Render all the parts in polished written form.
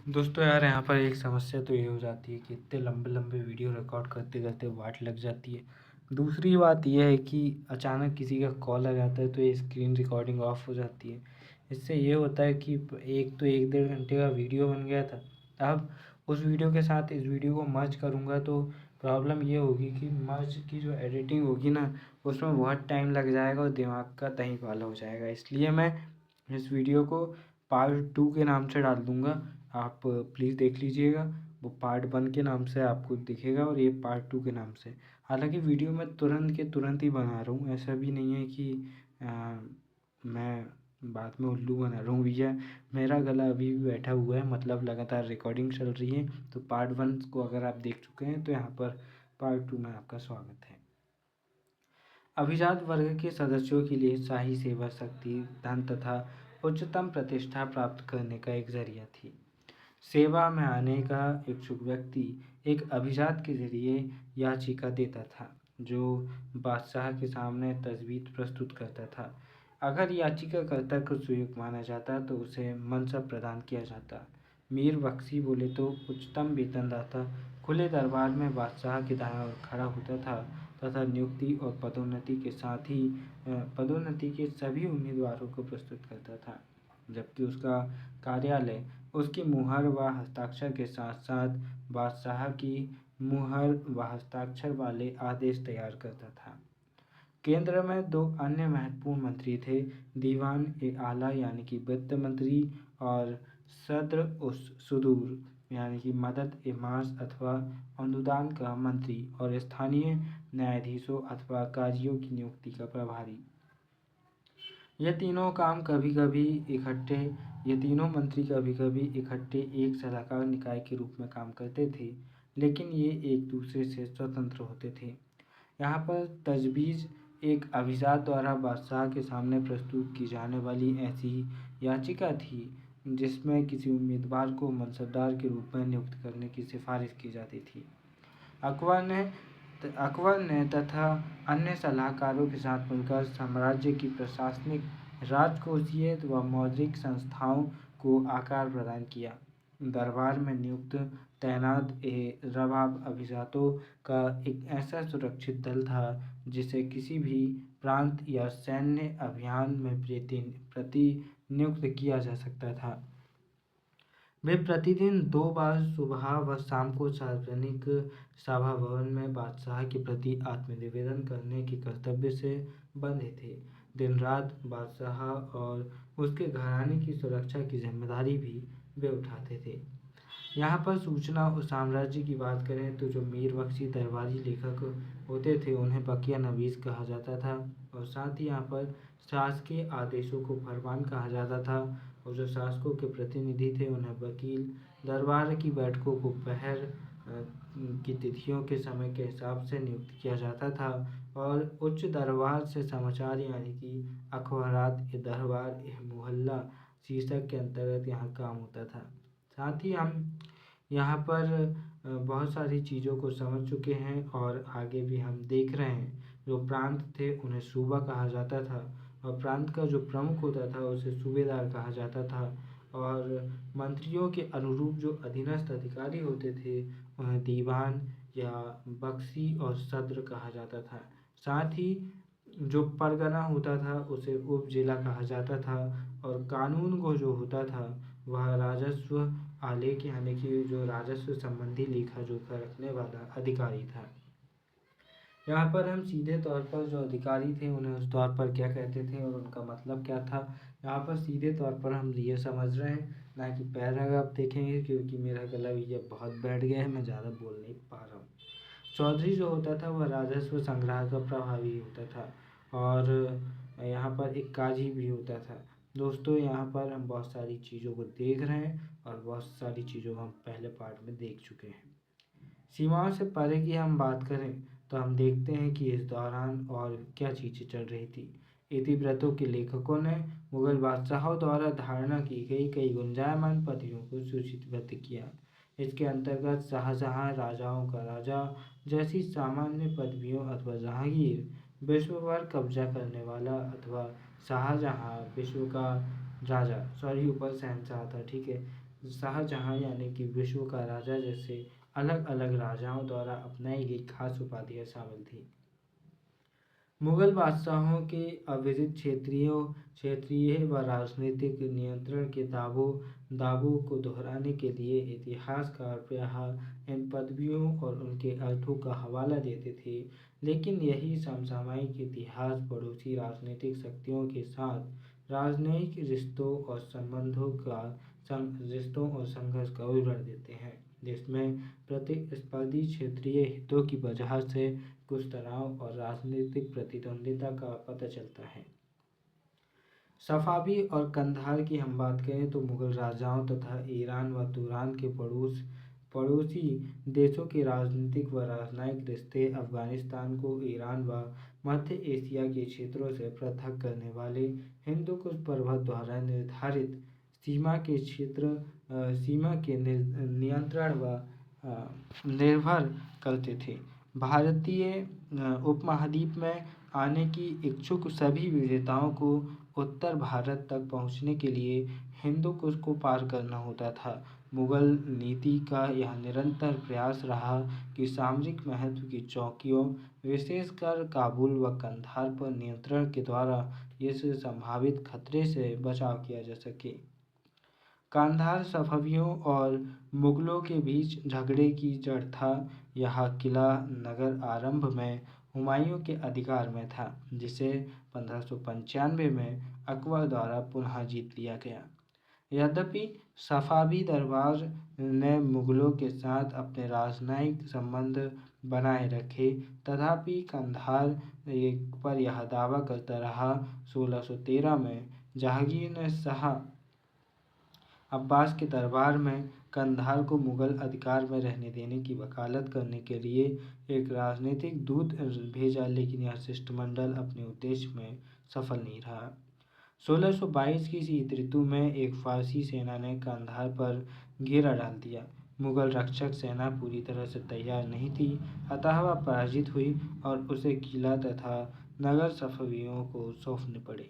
दोस्तों यार यहाँ पर एक समस्या तो ये हो जाती है कि इतने लंबे लंबे वीडियो रिकॉर्ड करते करते वाट लग जाती है। दूसरी बात यह है कि अचानक किसी का कॉल आ जाता है तो ये स्क्रीन रिकॉर्डिंग ऑफ हो जाती है। इससे ये होता है कि एक तो 1-1.5 घंटे का वीडियो बन गया था। अब उस वीडियो के साथ इस वीडियो को मर्ज करूँगा तो प्रॉब्लम ये होगी कि मर्ज की जो एडिटिंग होगी ना, उसमें बहुत टाइम लग जाएगा और दिमाग का दही पाला हो जाएगा। इसलिए मैं इस वीडियो को पार्ट 2 के नाम से डाल दूँगा। आप प्लीज़ देख लीजिएगा। वो पार्ट 1 के नाम से आपको दिखेगा और ये पार्ट 2 के नाम से। हालाँकि वीडियो मैं तुरंत के तुरंत ही बना रहा हूँ, ऐसा भी नहीं है कि मैं बाद में उल्लू बना रहा हूँ भैया। मेरा गला अभी भी बैठा हुआ है, मतलब लगातार रिकॉर्डिंग चल रही है। तो पार्ट 1 को अगर आप देख चुके हैं तो यहाँ पर पार्ट 2 में आपका स्वागत है। अभिजात वर्ग के सदस्यों के लिए शाही सेवा शक्ति, धन तथा उच्चतम प्रतिष्ठा प्राप्त करने का एक जरिया थी। सेवा में आने का इच्छुक व्यक्ति एक अभिजात के जरिए याचिका देता था, जो बादशाह के सामने तजवीज़ प्रस्तुत करता था। अगर याचिकाकर्ता को सुयुक्त माना जाता तो उसे मनसब प्रदान किया जाता। मीर बख्शी बोले तो उच्चतम वेतनदाता खुले दरबार में बादशाह के दाएं ओर खड़ा होता था तथा नियुक्ति और पदोन्नति के साथ ही पदोन्नति के सभी उम्मीदवारों को प्रस्तुत करता था, जबकि उसका कार्यालय उसकी मुहर व हस्ताक्षर के साथ साथ बादशाह की मुहर व हस्ताक्षर वाले आदेश तैयार करता था। केंद्र में दो अन्य महत्वपूर्ण मंत्री थे, दीवान ए आला यानी कि वित्त मंत्री और सद्र उस सुदूर यानी कि मदद ए मास अथवा अनुदान का मंत्री और स्थानीय न्यायाधीशों अथवा काजियों की नियुक्ति का प्रभारी। ये तीनों काम कभी कभी इकट्ठे ये तीनों मंत्री कभी कभी इकट्ठे एक सलाहकार निकाय के रूप में काम करते थे, लेकिन ये एक दूसरे से स्वतंत्र होते थे। यहाँ पर तजवीज़ एक अभिजात द्वारा बादशाह के सामने प्रस्तुत की जाने वाली ऐसी याचिका थी जिसमें किसी उम्मीदवार को मनसबदार के रूप में नियुक्त करने की सिफारिश की जाती थी। अकबर ने अकबर ने तथा अन्य सलाहकारों के साथ मिलकर साम्राज्य की प्रशासनिक, राजकोषीय व मौद्रिक संस्थाओं को आकार प्रदान किया। दरबार में नियुक्त तैनात रबाब अभिजातों का एक ऐसा सुरक्षित दल था जिसे किसी भी प्रांत या सैन्य अभियान में प्रतिनियुक्त किया जा सकता था। वे प्रतिदिन 2 बार सुबह व शाम को सार्वजनिक सभा भवन में बादशाह के प्रति आत्मनिवेदन करने के कर्तव्य से बंधे थे। दिन रात बादशाह और उसके घराने की सुरक्षा की जिम्मेदारी भी वे उठाते थे। यहाँ पर सूचना और साम्राज्य की बात करें तो जो मीर बख्शी दरबारी लेखक होते थे उन्हें बकिया नवीस कहा जाता था, और साथ ही यहाँ पर शासकीय आदेशों को फरमान कहा जाता था, और जो शासकों के प्रतिनिधि थे उन्हें वकील। दरबार की बैठकों को पहर की तिथियों के समय के हिसाब से नियुक्त किया जाता था, और उच्च दरबार से समाचार यानी कि अखबारात ए दरबार ए मोहल्ला शीर्षक के अंतर्गत यहाँ काम होता था। साथ ही हम यहाँ पर बहुत सारी चीज़ों को समझ चुके हैं और आगे भी हम देख रहे हैं। जो प्रांत थे उन्हें सूबा कहा जाता था, और प्रांत का जो प्रमुख होता था उसे सूबेदार कहा जाता था, और मंत्रियों के अनुरूप जो अधीनस्थ अधिकारी होते थे उन्हें दीवान या बख्शी और सद्र कहा जाता था। साथ ही जो परगना होता था उसे उप जिला कहा जाता था, और कानून को जो होता था वह राजस्व आलेख यानी कि जो राजस्व संबंधी लेखा जोखा रखने वाला अधिकारी था। यहाँ पर हम सीधे तौर पर जो अधिकारी थे उन्हें उस तौर पर क्या कहते थे और उनका मतलब क्या था, यहाँ पर सीधे तौर पर हम ये समझ रहे हैं, ना कि पैराग्राफ देखेंगे, क्योंकि मेरा गला भैया बहुत बैठ गया है, मैं ज़्यादा बोल नहीं पा रहा हूँ। चौधरी जो होता था वह राजस्व संग्रह का प्रभावी होता था, और यहाँ पर एक काजी भी होता था। दोस्तों यहाँ पर हम बहुत सारी चीज़ों को देख रहे हैं और बहुत सारी चीज़ों को हम पहले पार्ट में देख चुके हैं। सीमाओं से परे की हम बात करें तो हम देखते हैं कि इस दौरान और क्या चीज़ें चल रही थी। इतिवृत्तों के लेखकों ने मुगल बादशाहों द्वारा धारणा की गई कई गुंजायमान पदवियों को सूचीबद्ध किया। इसके अंतर्गत शाहजहां राजाओं का राजा जैसी सामान्य पदवियों अथवा जहांगीर विश्व पर कब्जा करने वाला अथवा शाहजहां विश्व का राजा, सॉरी ऊपर शहंशाह था, ठीक है, शाहजहां यानी कि विश्व का राजा जैसे अलग अलग राजाओं द्वारा अपनाई गई खास उपाधियां शामिल थी। मुगल बादशाहों के अविरत क्षेत्रीय व राजनीतिक नियंत्रण के दावों को दोहराने के लिए इतिहासकार प्रायः इन पदवियों और उनके अर्थों का हवाला देते थे, लेकिन यही समसामयिक इतिहास पड़ोसी राजनीतिक शक्तियों के साथ राजनयिक रिश्तों और संघर्ष का विवरण देते हैं, जिसमें प्रतिस्पर्धी क्षेत्रीय हितों की वजह से कुछ तनाव और राजनीतिक प्रतिद्वंद्विता का पता चलता है। सफावी और कंधार की हम बात करें तो मुगल राजाओं तथा ईरान व तुरान के पड़ोसी देशों के राजनीतिक व राजनयिक रिश्ते अफगानिस्तान को ईरान व मध्य एशिया के क्षेत्रों से पृथक करने वाले हिंदू कुश पर्वत द्वारा निर्धारित सीमा के नियंत्रण व निर्भर करते थे। भारतीय उपमहाद्वीप में आने की इच्छुक सभी विजेताओं को उत्तर भारत तक पहुंचने के लिए हिंदू कुश को पार करना होता था। मुगल नीति का यह निरंतर प्रयास रहा कि सामरिक महत्व की चौकियों, विशेषकर काबुल व कंधार पर नियंत्रण के द्वारा इस संभावित खतरे से बचाव किया जा सके। कांधार सफावियों और मुगलों के बीच झगड़े की जड़ था। यह किला नगर आरंभ में हुमायूं के अधिकार में था, जिसे 1595 में अकबर द्वारा पुनः जीत लिया गया। यद्यपि सफावी दरबार ने मुगलों के साथ अपने राजनयिक संबंध बनाए रखे, तथापि कंधार पर यह दावा करता रहा। 1613 में जहांगीर ने शाह अब्बास के दरबार में कंधार को मुगल अधिकार में रहने देने की वकालत करने के लिए एक राजनीतिक दूत भेजा, लेकिन यह शिष्टमंडल अपने उद्देश्य में सफल नहीं रहा। 1622 की शीत ऋतु में एक फारसी सेना ने कंधार पर घेरा डाल दिया। मुगल रक्षक सेना पूरी तरह से तैयार नहीं थी, अतः वह पराजित हुई और उसे किला तथा नगर सफावियों को सौंपने पड़े।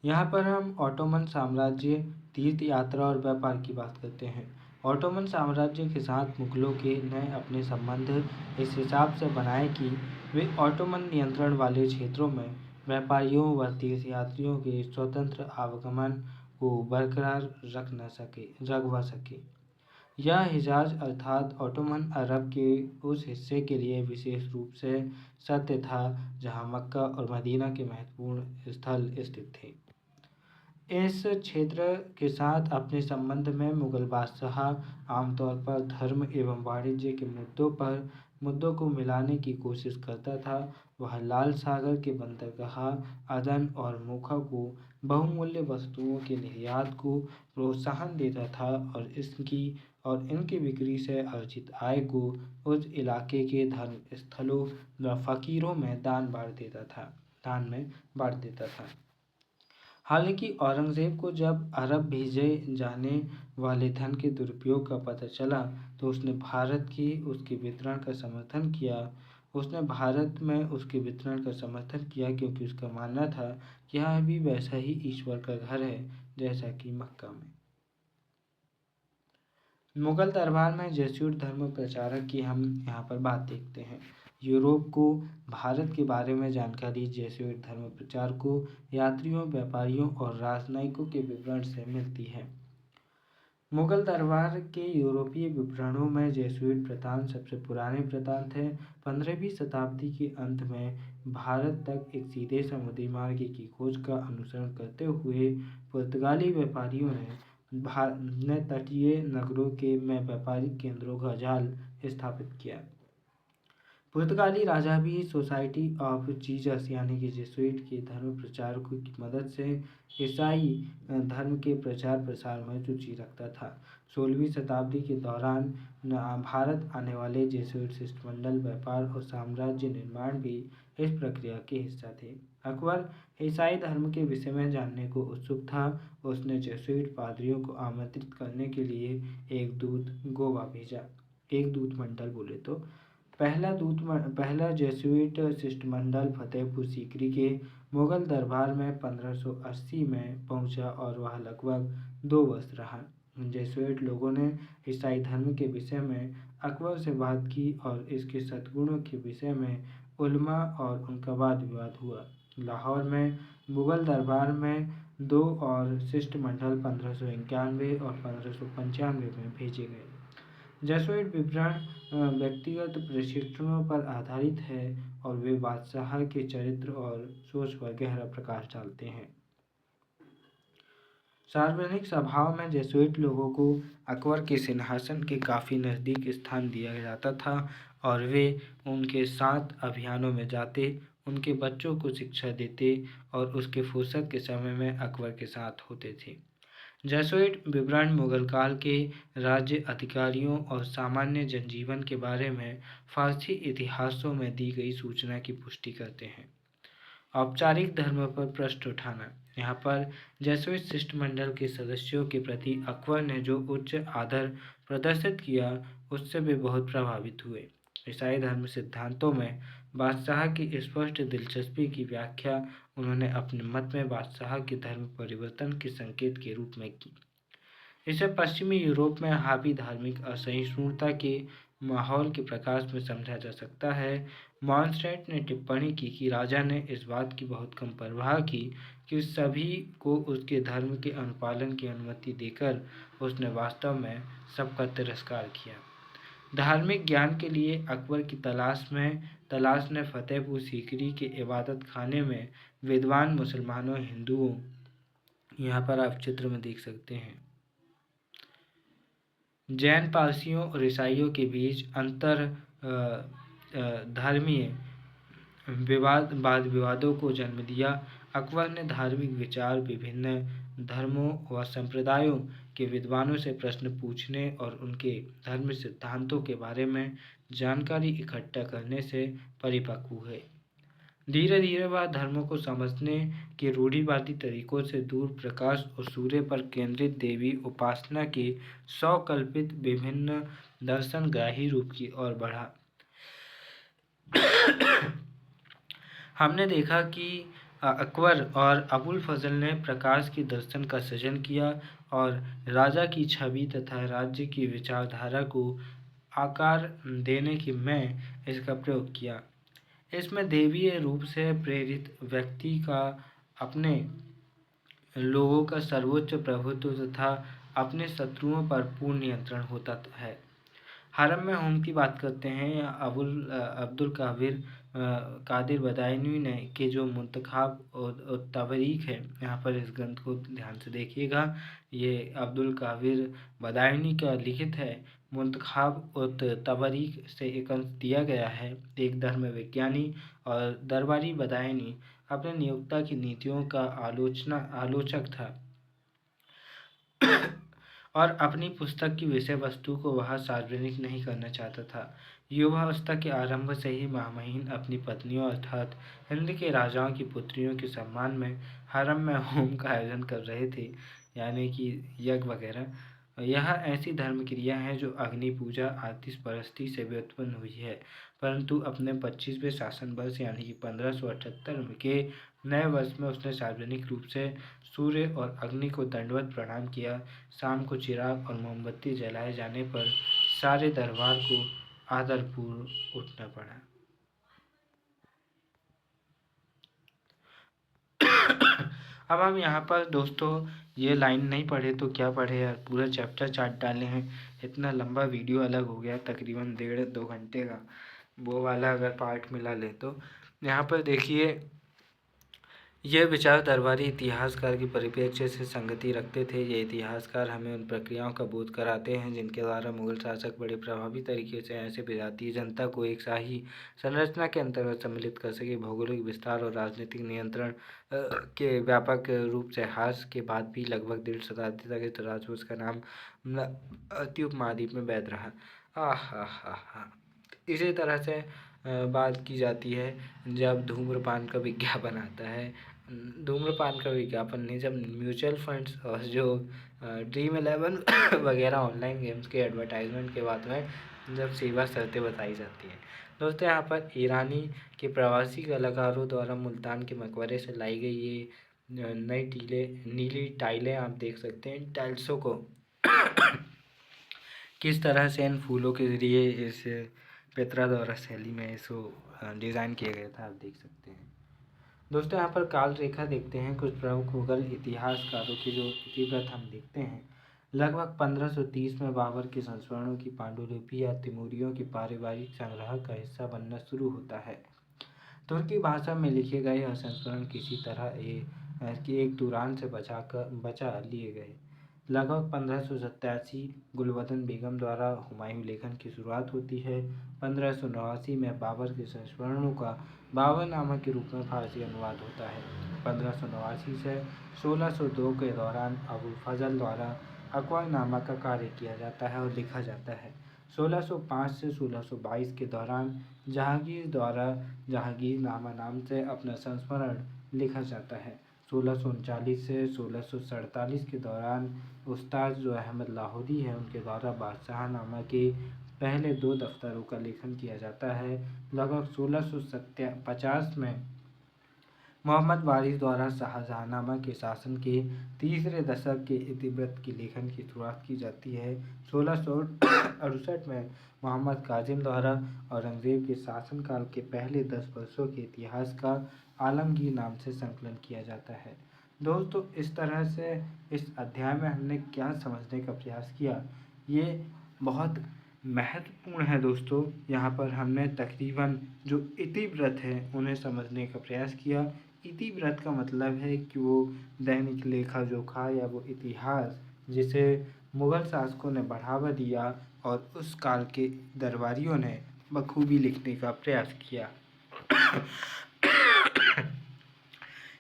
यहाँ पर हम ऑटोमन साम्राज्य, तीर्थ यात्रा और व्यापार की बात करते हैं। ऑटोमन साम्राज्य के साथ मुगलों के ने अपने संबंध इस हिसाब से बनाए कि वे ऑटोमन नियंत्रण वाले क्षेत्रों में व्यापारियों व तीर्थयात्रियों के स्वतंत्र आवागमन को बरकरार रखवा सके। यह हिजाज अर्थात ऑटोमन अरब के उस हिस्से के लिए विशेष रूप से सत्य था जहाँ मक्का और मदीना के महत्वपूर्ण स्थल स्थित थे। इस क्षेत्र के साथ अपने संबंध में मुगल बादशाह आमतौर पर धर्म एवं वाणिज्य के मुद्दों को मिलाने की कोशिश करता था। वह लाल सागर के बंदरगाह अदन और मोखा को बहुमूल्य वस्तुओं के निर्यात को प्रोत्साहन देता था और इनकी बिक्री से अर्जित आय को उस इलाके के धर्म स्थलों व फकीरों में दान में बांट देता था। हालांकि औरंगजेब को जब अरब भेजे जाने वाले धन के दुरुपयोग का पता चला तो उसने भारत में उसके वितरण का समर्थन किया, क्योंकि उसका मानना था कि यह भी वैसा ही ईश्वर का घर है जैसा कि मक्का में। मुगल दरबार में जेसुइट धर्म प्रचारक की हम यहाँ पर बात देखते हैं। यूरोप को भारत के बारे में जानकारी जेसुइट धर्म प्रचारकों, यात्रियों, व्यापारियों और राजनयिकों के विवरण से मिलती है। मुगल दरबार के यूरोपीय विवरणों में जेसुइट प्रथान सबसे पुराने प्रथान थे। 15वीं शताब्दी के अंत में भारत तक एक सीधे समुद्री मार्ग की खोज का अनुसरण करते हुए पुर्तगाली व्यापारियों ने तटीय नगरों में व्यापारिक केंद्रों का जाल स्थापित किया। पुर्तगाली राजा भी सोसाइटी ऑफ जीसस यानी कि जेसुइट के धर्म प्रचारकों की मदद से ईसाई धर्म के प्रचार प्रसार में रुचि रखता था। 16वीं शताब्दी के दौरान भारत आने वाले जेसुइट शिष्टमंडल व्यापार और साम्राज्य निर्माण भी इस प्रक्रिया के हिस्सा थे। अकबर ईसाई धर्म के विषय में जानने को उत्सुक था। उसने जेसुइट पादरियों को आमंत्रित करने के लिए एक दूत गोवा भेजा। एक दूत मंडल बोले तो पहला जेसुइट शिष्टमंडल फतेहपुर सीकरी के मुगल दरबार में 1580 में पहुंचा और वह लगभग 2 वर्ष रहा। जेसुइट लोगों ने ईसाई धर्म के विषय में अकबर से बात की और इसके सद्गुणों के विषय में उलमा और उनका वाद विवाद हुआ। लाहौर में मुगल दरबार में 2 और शिष्टमंडल 1591 और 1595 में भेजे गए। जेसुइट विवरण व्यक्तिगत प्रशिक्षणों पर आधारित है और वे बादशाह के चरित्र और सोच पर गहरा प्रकाश डालते हैं। सार्वजनिक सभाओं में जेसुइट लोगों को अकबर के सिंहासन के काफ़ी नज़दीक स्थान दिया जाता था और वे उनके साथ अभियानों में जाते, उनके बच्चों को शिक्षा देते और उसके फुर्सत के समय में अकबर के साथ होते थे। जेसुइट विवरण मुगल काल के राज्य अधिकारियों और सामान्य जनजीवन के बारे में फारसी इतिहासों में दी गई सूचना की पुष्टि करते हैं। औपचारिक धर्म पर प्रश्न उठाना। यहाँ पर जेसुइट शिष्टमंडल के सदस्यों के प्रति अकबर ने जो उच्च आदर प्रदर्शित किया उससे वे बहुत प्रभावित हुए। ईसाई धर्म सिद्धांतों में बादशाह की स्पष्ट दिलचस्पी की व्याख्या उन्होंने अपने मत में बादशाह के धर्म परिवर्तन के संकेत के रूप में की। इसे पश्चिमी यूरोप में हावी धार्मिक असहिष्णुता के माहौल के प्रकाश में समझा जा सकता है। मॉन्स्टेट ने टिप्पणी की कि राजा ने इस बात की बहुत कम परवाह की कि सभी को उसके धर्म के अनुपालन की अनुमति देकर उसने वास्तव में सबका तिरस्कार किया। धार्मिक ज्ञान के लिए अकबर की तलाश ने फतेहपुर सीकरी के इबादत खाने में विद्वान मुसलमानों, हिंदुओं, यहाँ पर आप चित्र में देख सकते हैं, जैन, पारसियों और ईसाइयों के बीच अंतर धर्मीय वाद विवादों को जन्म दिया। अकबर ने धार्मिक विचार, विभिन्न धर्मों व संप्रदायों के विद्वानों से प्रश्न पूछने और उनके धर्म सिद्धांतों के बारे में जानकारी इकट्ठा करने से परिपक्व हुए। धीरे धीरे वह धर्मों को समझने के रूढ़िवादी तरीकों से दूर प्रकाश और सूर्य पर केंद्रित देवी उपासना के स्वकल्पित विभिन्न दर्शनग्राही रूप की ओर बढ़ा। हमने देखा कि अकबर और अबुल फजल ने प्रकाश के दर्शन का सृजन किया और राजा की छवि तथा राज्य की विचारधारा को आकार देने की में इसका प्रयोग किया। इसमें देवीय रूप से प्रेरित व्यक्ति का अपने लोगों का सर्वोच्च प्रभुत्व तथा अपने शत्रुओं पर पूर्ण नियंत्रण होता है। हरम में होम की बात करते हैं। अब्दुल कादिर बदायूनी ने के जो मुंतखाब और तबरीक है, यहाँ पर इस ग्रंथ को ध्यान से देखिएगा। ये अब्दुल कादिर बदायूनी का लिखित है। मुंतखाब और तबरीक से एक अंश दिया गया है। एक धर्म विज्ञानी और दरबारी बदायूनी अपने नियोक्ता की नीतियों का आलोचक था और अपनी पुस्तक की विषय वस्तु को वह सार्वजनिक नहीं करना चाहता था। युवावस्था के आरंभ से ही महामहिम अपनी पत्नियों अर्थात हिंद के राजाओं की पुत्रियों के सम्मान में हरम में होम का आयोजन कर रहे थे, यानी कि यज्ञ वगैरह। यह ऐसी धर्म क्रिया है जो अग्नि पूजा, आतिश परस्ती से व्युत्पन्न हुई है, परंतु अपने 25वें शासन वर्ष यानी कि 1578 के नए वर्ष में उसने सार्वजनिक रूप से सूर्य और अग्नि को दंडवत प्रणाम किया। शाम को चिराग और मोमबत्ती जलाए जाने पर सारे दरबार को आदरपूर्वक उठना पड़ा। अब हम यहाँ पर दोस्तों ये लाइन नहीं पढ़े तो क्या पढ़े यार, पूरा चैप्टर चार्ट डाले हैं। इतना लंबा वीडियो अलग हो गया, तकरीबन 1.5-2 घंटे का। वो वाला अगर पार्ट मिला ले तो यहाँ पर देखिए, ये विचार दरबारी इतिहासकार की परिप्रेक्ष्य से संगति रखते थे। ये इतिहासकार हमें उन प्रक्रियाओं का बोध कराते हैं जिनके द्वारा मुगल शासक बड़े प्रभावी तरीके से ऐसे विजातीय जनता को एक शाही संरचना के अंतर्गत सम्मिलित कर सके। भौगोलिक विस्तार और राजनीतिक नियंत्रण के व्यापक रूप से ह्रास के बाद भी लगभग 1.5 शताब्दी तक इस राजवंश का नाम द्वीप महाद्वीप में वैध रहा। इसी तरह से बात की जाती है जब धूम्रपान का विज्ञापन आता है, धूम्रपान का विज्ञापन नहीं, जब म्यूचुअल फंड्स और जो ड्रीम 11 वगैरह ऑनलाइन गेम्स के एडवर्टाइजमेंट के बाद में जब सेवा शर्तें बताई जाती हैं। दोस्तों यहाँ पर ईरानी के प्रवासी कलाकारों द्वारा मुल्तान के मकबरे से लाई गई ये नई नीली टाइलें आप देख सकते हैं। टाइल्सों को किस तरह से इन फूलों के ज़रिए इस पेत्रा दौरा शैली में इसको डिज़ाइन किया गया था, आप देख सकते हैं। दोस्तों यहाँ पर काल रेखा देखते हैं, कुछ प्रमुख मुगल इतिहासकारों की जो इतिवृत्त हम देखते हैं। लगभग 1530 में बाबर के संस्मरणों की पांडुलिपि या तिमूरियों की पारिवारिक संग्रह का हिस्सा बनना शुरू होता है। तुर्की भाषा में लिखे गए यह संस्करण किसी तरह एक दुरान से बचा लिए गए। लगभग 1587 गुलबदन बेगम द्वारा हुमायूं लेखन की शुरुआत होती है। 1589 में बाबर के संस्मरणों का बाबरनामा के रूप में फारसी अनुवाद होता है। 1589 से 1602 के दौरान अबुल फजल द्वारा अकबरनामा का कार्य किया जाता है और लिखा जाता है। 1605 से 1622 के दौरान जहांगीर द्वारा जहांगीरनामा नाम से अपना संस्मरण लिखा जाता है। 1639 से 1647 के दौरान उस्ताद जो अहमद लाहौरी है उनके द्वारा बादशाहनामा के पहले 2 दफ्तरों का लेखन किया जाता है। लगभग 1650 में मोहम्मद वारिस द्वारा शाहजहांनामा के शासन के तीसरे दशक के इतिवृत्त की लेखन की शुरुआत की जाती है। 1668 में मोहम्मद काजिम द्वारा औरंगजेब के शासनकाल के पहले 10 वर्षों के इतिहास का आलमगीर नाम से संकलन किया जाता है। दोस्तों इस तरह से इस अध्याय में हमने क्या समझने का प्रयास किया, ये बहुत महत्वपूर्ण है दोस्तों। यहाँ पर हमने तकरीबन जो इतिवृत्त है उन्हें समझने का प्रयास किया। इतिवृत्त का मतलब है कि वो दैनिक लेखा जोखा या वो इतिहास जिसे मुग़ल शासकों ने बढ़ावा दिया और उस काल के दरबारियों ने बखूबी लिखने का प्रयास किया।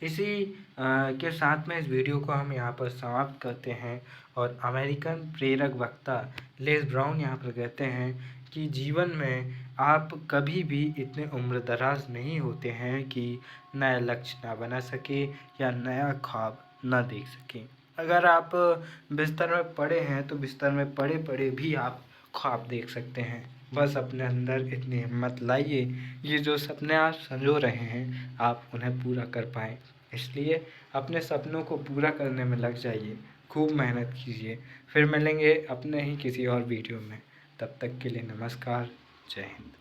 इसी के साथ में इस वीडियो को हम यहाँ पर समाप्त करते हैं। और अमेरिकन प्रेरक वक्ता लेस ब्राउन यहाँ पर कहते हैं कि जीवन में आप कभी भी इतने उम्रदराज नहीं होते हैं कि नया लक्ष्य ना बना सके या नया ख्वाब ना देख सकें। अगर आप बिस्तर में पड़े हैं तो बिस्तर में पड़े पड़े भी आप ख्वाब देख सकते हैं। बस अपने अंदर इतनी हिम्मत लाइए, ये जो सपने आप संजो रहे हैं आप उन्हें पूरा कर पाएँ। इसलिए अपने सपनों को पूरा करने में लग जाइए, खूब मेहनत कीजिए। फिर मिलेंगे अपने ही किसी और वीडियो में। तब तक के लिए नमस्कार, जय हिंद।